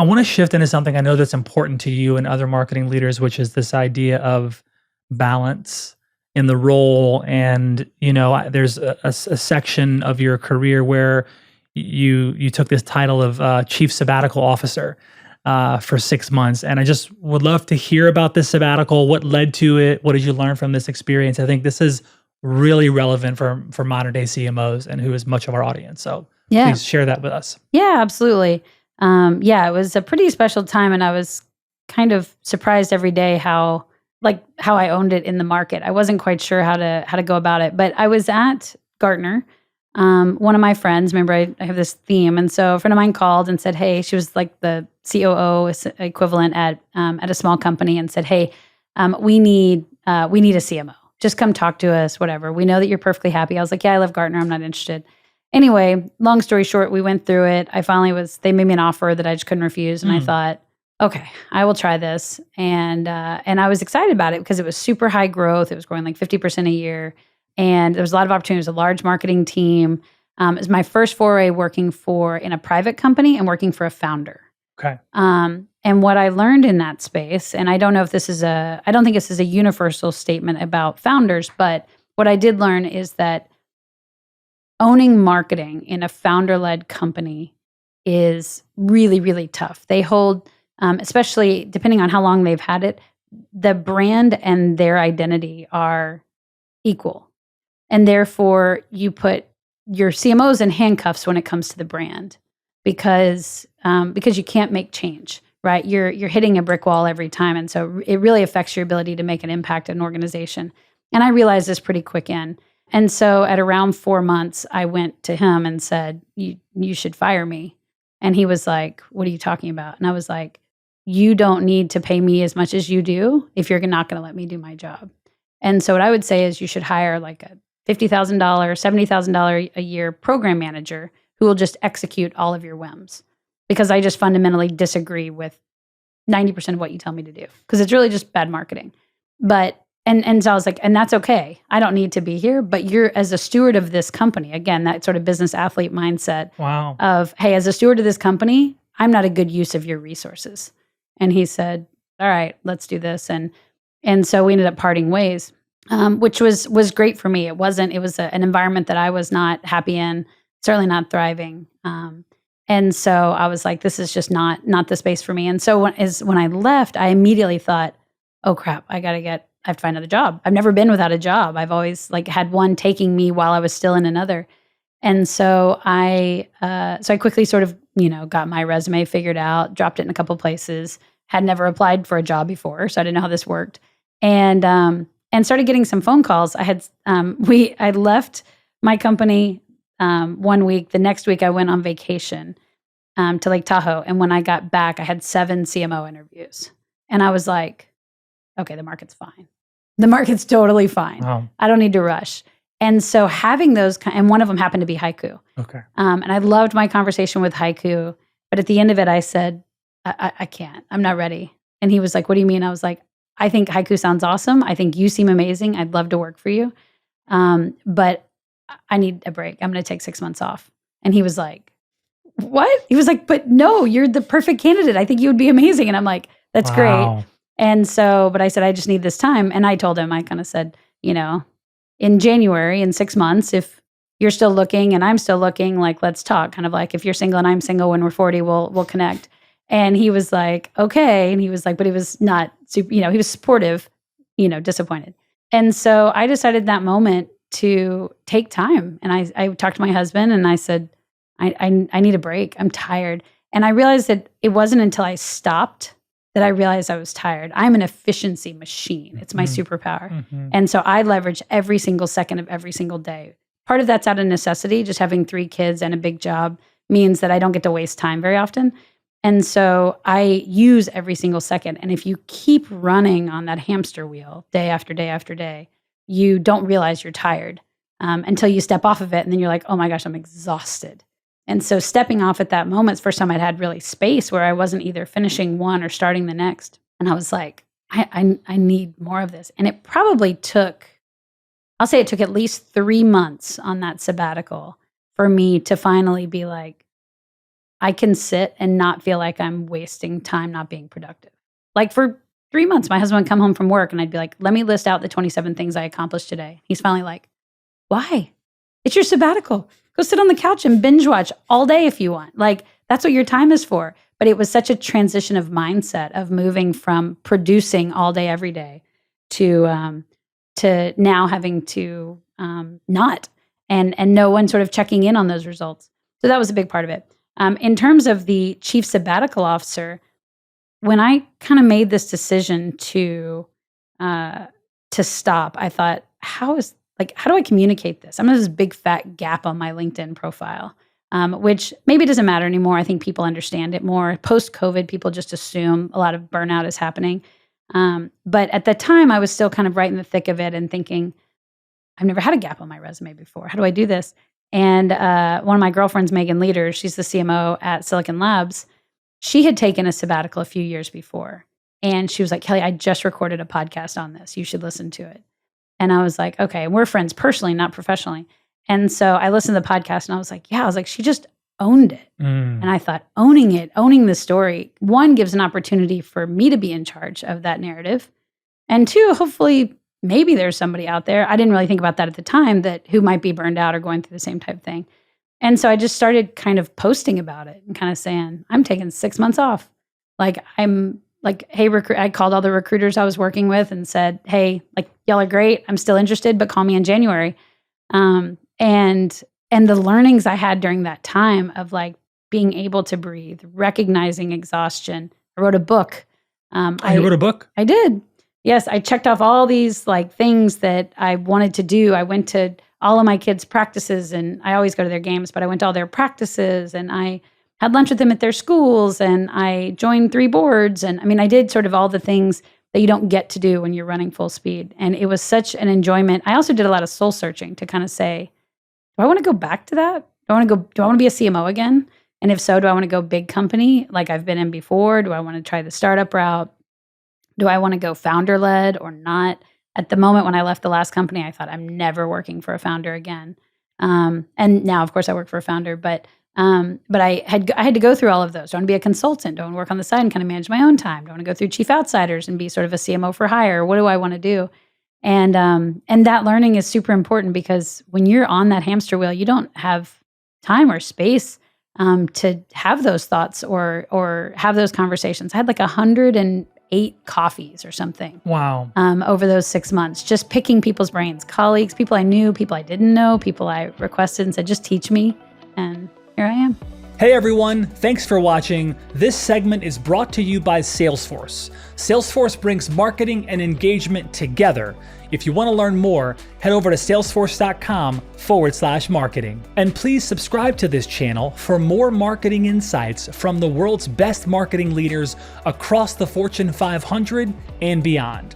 I want to shift into something I know that's important to you and other marketing leaders, which is this idea of balance in the role. And there's a section of your career where you took this title of Chief Sabbatical Officer for 6 months, and I just would love to hear about this sabbatical. What led to it? What did you learn from this experience? I think this is really relevant for modern day CMOs and who is much of our audience. So Yeah. please share that with us. Yeah, absolutely. It was a pretty special time, and I was kind of surprised every day how I owned it in the market. I wasn't quite sure how to go about it, but I was at Gartner. One of my friends, remember I have this theme, and so a friend of mine called and said, "Hey," she was like the COO equivalent at a small company, and said, "Hey, we need a CMO. Just come talk to us, whatever. We know that you're perfectly happy." I was like, "Yeah, I love Gartner. I'm not interested." Anyway, long story short, we went through it. They made me an offer that I just couldn't refuse. And I thought, okay, I will try this. And I was excited about it because it was super high growth. It was growing like 50% a year. And there was a lot of opportunities, a large marketing team. It was my first foray working in a private company and working for a founder. Okay. And what I learned in that space, and I don't think this is a universal statement about founders, but what I did learn is that owning marketing in a founder-led company is really, really tough. They hold, especially depending on how long they've had it, the brand and their identity are equal. And therefore, you put your CMOs in handcuffs when it comes to the brand because you can't make change, right? You're hitting a brick wall every time. And so it really affects your ability to make an impact in an organization. And I realized this pretty quick in. And so at around 4 months, I went to him and said, you should fire me. And he was like, "What are you talking about?" And I was like, "You don't need to pay me as much as you do if you're not going to let me do my job." And so what I would say is you should hire like a $50,000, $70,000 a year program manager who will just execute all of your whims. Because I just fundamentally disagree with 90% of what you tell me to do. Because it's really just bad marketing. But And so I was like, and that's okay. I don't need to be here, but you're as a steward of this company, again, that sort of business athlete mindset of, hey, as a steward of this company, I'm not a good use of your resources. And he said, all right, let's do this. And so we ended up parting ways, which was great for me. It was an environment that I was not happy in, certainly not thriving. And so I was like, this is just not the space for me. And so when I left, I immediately thought, oh crap, I have to find another job. I've never been without a job. I've always had one taking me while I was still in another. And so I quickly sort of, got my resume figured out, dropped it in a couple places, had never applied for a job before, so I didn't know how this worked. And started getting some phone calls. I left my company 1 week. The next week I went on vacation to Lake Tahoe. And when I got back, I had 7 CMO interviews. And I was like, okay, the market's fine. The market's totally fine. Wow. I don't need to rush. And so having those, and one of them happened to be HYCU. Okay. And I loved my conversation with HYCU. But at the end of it, I said, I can't. I'm not ready. And he was like, what do you mean? I was like, I think HYCU sounds awesome. I think you seem amazing. I'd love to work for you. But I need a break. I'm going to take 6 months off. And he was like, what? He was like, but no, you're the perfect candidate. I think you would be amazing. And I'm like, that's great. And so, but I said, I just need this time. And I told him, I kind of said, in January, in 6 months, if you're still looking and I'm still looking, let's talk. Kind of like if you're single and I'm single when we're 40, we'll connect. And he was like, okay. And he was like, but he was not super, he was supportive, disappointed. And so I decided that moment to take time. And I talked to my husband and I said, I need a break. I'm tired. And I realized that it wasn't until I stopped that I realized I was tired. I'm an efficiency machine. It's my superpower. Mm-hmm. And so I leverage every single second of every single day. Part of that's out of necessity. Just having 3 kids and a big job means that I don't get to waste time very often. And so I use every single second. And if you keep running on that hamster wheel day after day after day, you don't realize you're tired until you step off of it. And then you're like, oh my gosh, I'm exhausted. And so stepping off at that moment, it's the first time I'd had really space where I wasn't either finishing one or starting the next. And I was like, I need more of this. And it probably took at least 3 months on that sabbatical for me to finally be like, I can sit and not feel like I'm wasting time not being productive. Like for 3 months, my husband would come home from work and I'd be like, let me list out the 27 things I accomplished today. He's finally like, why? It's your sabbatical. Go sit on the couch and binge watch all day if you want. Like, that's what your time is for. But it was such a transition of mindset of moving from producing all day, every day to now having to not, and no one sort of checking in on those results. So that was a big part of it. In terms of the chief sabbatical officer, when I kind of made this decision to stop, I thought, how do I communicate this? I'm gonna have this big fat gap on my LinkedIn profile, which maybe doesn't matter anymore. I think people understand it more. Post-COVID, people just assume a lot of burnout is happening. But at the time, I was still kind of right in the thick of it and thinking, I've never had a gap on my resume before. How do I do this? And one of my girlfriends, Megan Leader, she's the CMO at Silicon Labs. She had taken a sabbatical a few years before. And she was like, Kelly, I just recorded a podcast on this. You should listen to it. And I was like, okay, we're friends personally, not professionally. And so I listened to the podcast and I was like, she just owned it. And I thought, owning the story, one, gives an opportunity for me to be in charge of that narrative. And two, hopefully, maybe there's somebody out there. I didn't really think about that at the time, who might be burned out or going through the same type of thing. And so I just started kind of posting about it and kind of saying, I'm taking 6 months off. Like, I'm like, hey, I called all the recruiters I was working with and said, hey, like, y'all are great. I'm still interested, but call me in January. And the learnings I had during that time of like being able to breathe, recognizing exhaustion. I wrote a book. You wrote a book? I did. Yes, I checked off all these like things that I wanted to do. I went to all of my kids' practices, and I always go to their games, but I went to all their practices, and I had lunch with them at their schools, and I joined 3 boards. And I mean, I did sort of all the things that you don't get to do when you're running full speed. And it was such an enjoyment. I also did a lot of soul searching to kind of say, do I want to go back to that? Do I want to be a CMO again? And if so, do I want to go big company like I've been in before? Do I want to try the startup route? Do I want to go founder-led or not? At the moment when I left the last company, I thought I'm never working for a founder again. And now, of course, I work for a founder, but I had to go through all of those. Do I want to be a consultant? Do I want to work on the side and kind of manage my own time? Do I want to go through chief outsiders and be sort of a CMO for hire? What do I want to do? And that learning is super important, because when you're on that hamster wheel, you don't have time or space to have those thoughts or have those conversations. I had like 108 coffees or something. Wow. Over those 6 months, just picking people's brains, colleagues, people I knew, people I didn't know, people I requested and said, just teach me. And here I am. Hey everyone, thanks for watching. This segment is brought to you by Salesforce. Salesforce brings marketing and engagement together. If you want to learn more, head over to salesforce.com/marketing. And please subscribe to this channel for more marketing insights from the world's best marketing leaders across the Fortune 500 and beyond.